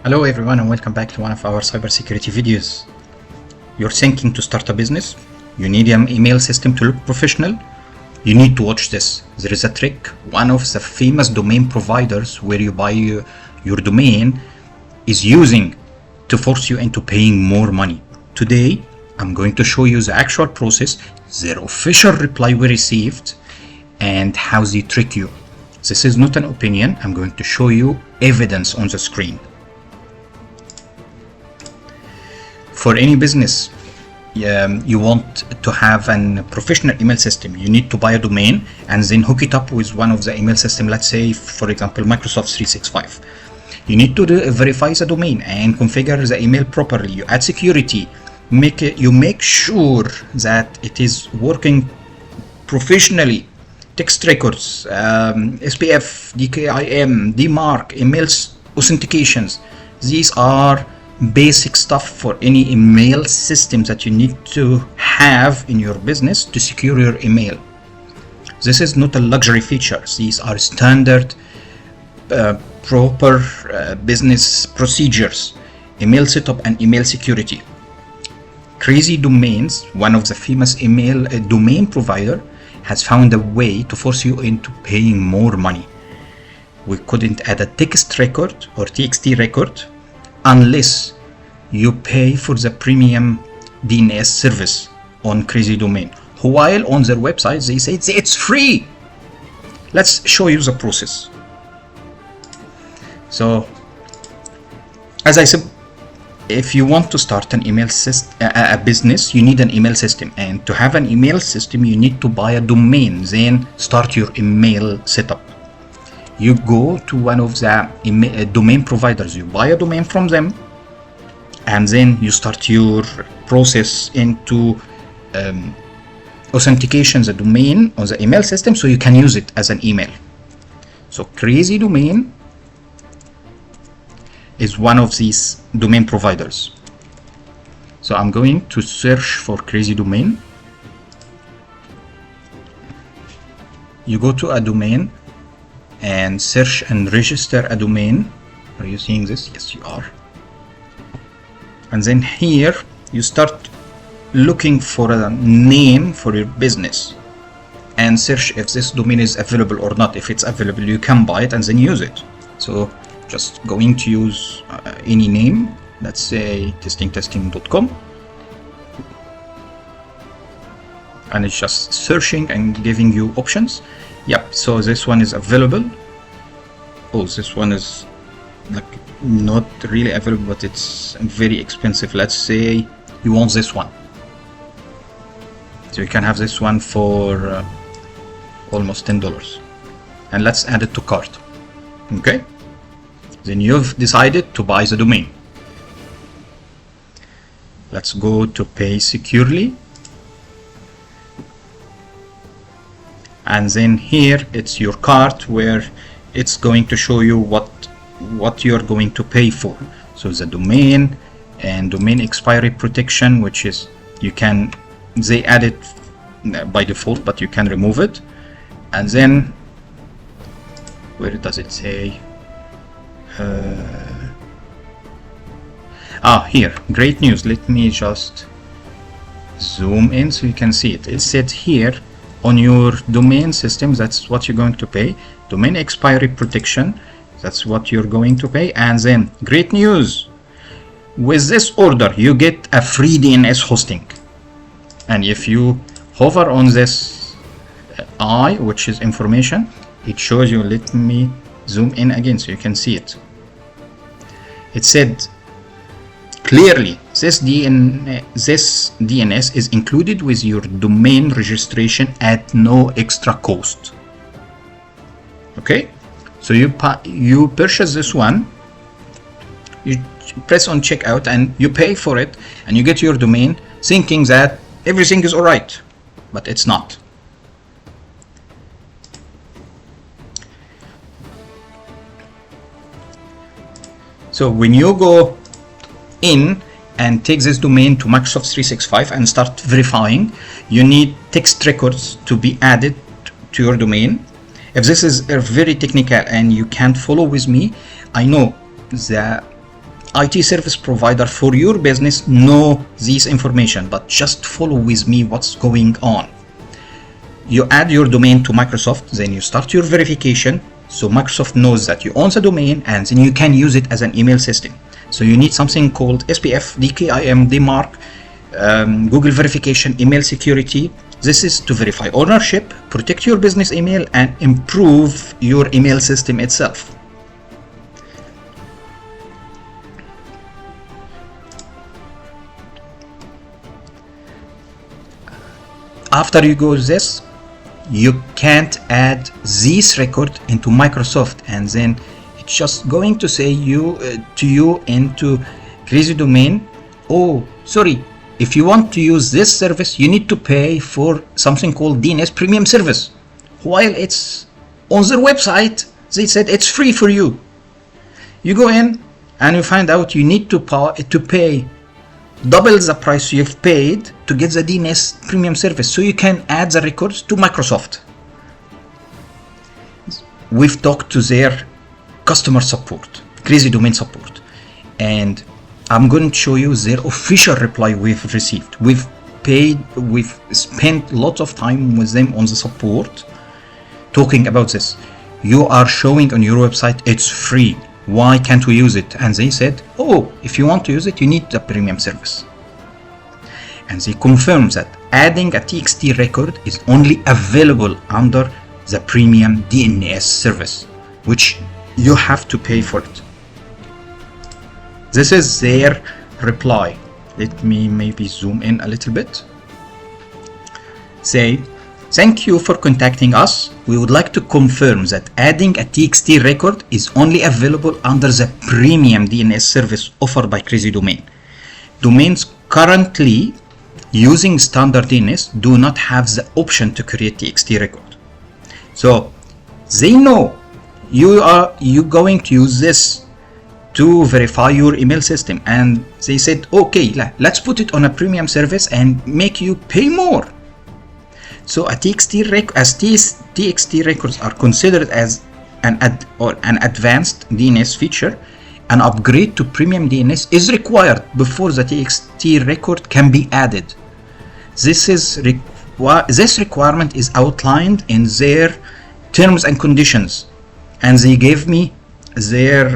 Hello everyone and welcome back to one of our cybersecurity videos. You're thinking to start a business? You need an email system to look professional? You need to watch this. There is a trick. One of the famous domain providers where you buy your domain is using to force you into paying more money. Today, I'm going to show you the actual process, their official reply we received, and how they trick you. This is not an opinion. I'm going to show you evidence on the screen. For any business, you want to have a professional email system. You need to buy a domain and then hook it up with one of the email system. Let's say, for example, Microsoft 365. You need to verify the domain and configure the email properly. You add security. You make sure that it is working professionally. Text records, SPF, DKIM, DMARC, emails, authentications. These are basic stuff for any email system that you need to have in your business to secure your email. This is not a luxury feature. These are standard proper business procedures, email setup and email security. Crazy Domains, one of the famous email domain provider, has found a way to force you into paying more money. We couldn't add a text record or TXT record unless you pay for the premium DNS service on Crazy Domain. While on their website they say it's free. Let's show you the process. So, as I said, if you want to start an email a business, you need an email system, and to have an email system you need to buy a domain, then start your email setup. You go to one of the domain providers, you buy a domain from them, and then you start your process into authentication the domain on the email system so you can use it as an email. So Crazy Domain is one of these domain providers. So I'm going to search for Crazy Domain. You go to a domain and search and register a domain. Are you seeing this? Yes, you are. And then here you start looking for a name for your business and search if this domain is available or not. If it's available, you can buy it and then use it. So just going to use any name, let's say testing.com, and it's just searching and giving you options. Yep, so this one is available. Oh, this one is like not really available, but it's very expensive. Let's say you want this one, so you can have this one for almost $10, and let's add it to cart. Okay, then you've decided to buy the domain. Let's go to pay securely, and then here it's your cart where it's going to show you what you're going to pay for. So the domain and domain expiry protection, which is they add it by default, but you can remove it. And then where does it say? Here, great news. Let me just zoom in so you can see it. It said here on your domain system, that's what you're going to pay. Domain expiry protection, that's what you're going to pay. And then great news, with this order you get a free DNS hosting. And if you hover on this I, which is information, it shows you. Let me zoom in again so you can see it. It said clearly this DNS is included with your domain registration at no extra cost. Okay, so you purchase this one, you press on checkout and you pay for it, and you get your domain thinking that everything is alright, but it's not. So when you go in and take this domain to Microsoft 365 and start verifying, you need text records to be added to your domain. If this is very technical and you can't follow with me, I know the IT service provider for your business know this information, but just follow with me what's going on. You add your domain to Microsoft, then you start your verification, so Microsoft knows that you own the domain, and then you can use it as an email system. So you need something called SPF, DKIM, DMARC, Google verification, email security. This is to verify ownership, protect your business email, and improve your email system itself. After you go this, you can't add this record into Microsoft, and then it's just going to say to you into crazy domain, oh sorry, if you want to use this service you need to pay for something called DNS premium service, while it's on their website they said it's free for you. You go in and you find out you need to pay double the price you've paid to get the DNS premium service, so you can add the records to Microsoft. We've talked to their customer support, crazy domain support, and I'm going to show you their official reply we've received. We've spent lots of time with them on the support talking about this. You are showing on your website it's free, why can't we use it? And they said, oh, if you want to use it you need the premium service. And they confirmed that adding a TXT record is only available under the premium DNS service, which you have to pay for it. This is their reply. Let me maybe zoom in a little bit. Say, thank you for contacting us. We would like to confirm that adding a TXT record is only available under the premium DNS service offered by Crazy Domain. Domains currently using standard DNS do not have the option to create TXT record. So they know you going to use this to verify your email system, and they said, okay, let's put it on a premium service and make you pay more. So a TXT records are considered as an advanced DNS feature, an upgrade to premium DNS is required before the TXT record can be added. This requirement is outlined in their terms and conditions, and they gave me their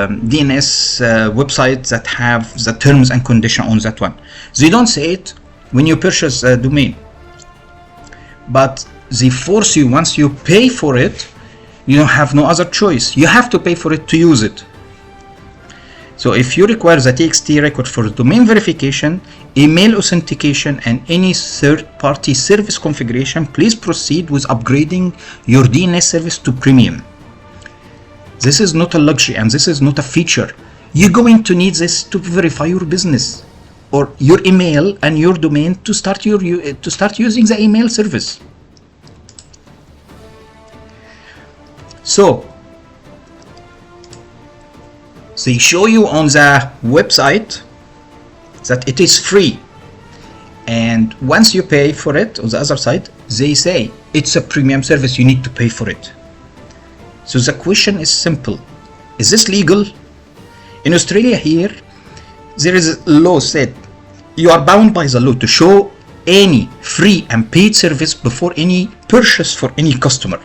DNS website that have the terms and condition on that one. They don't say it when you purchase a domain, but they force you, once you pay for it, you have no other choice. You have to pay for it to use it. So if you require the TXT record for domain verification, email authentication, and any third-party service configuration, please proceed with upgrading your DNS service to premium. This is not a luxury, and this is not a feature. You're going to need this to verify your business or your email and your domain to start using the email service. So they show you on the website that it is free, and once you pay for it on the other side, they say it's a premium service, you need to pay for it. So the question is simple: is this legal? In Australia here, there is a law said you are bound by the law to show any free and paid service before any purchase for any customer.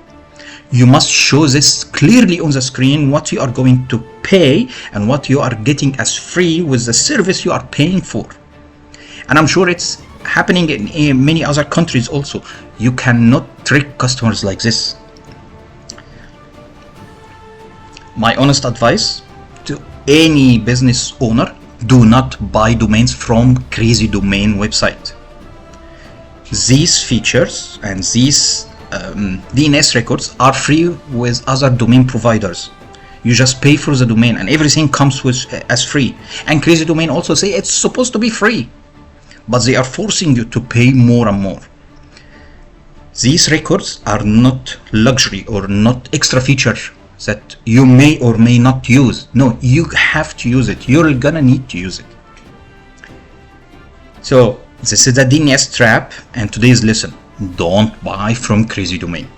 You must show this clearly on the screen, what you are going to pay and what you are getting as free with the service you are paying for. And I'm sure it's happening in many other countries also. You cannot trick customers like this. My honest advice to any business owner: do not buy domains from Crazy Domain website. These features and these DNS records are free with other domain providers. You just pay for the domain and everything comes with as free. And Crazy Domain also say it's supposed to be free, but they are forcing you to pay more and more. These records are not luxury or not extra feature that you may or may not use. No, you have to use it. You're gonna need to use it. So this is the DNS trap and today's lesson: don't buy from Crazy Domain.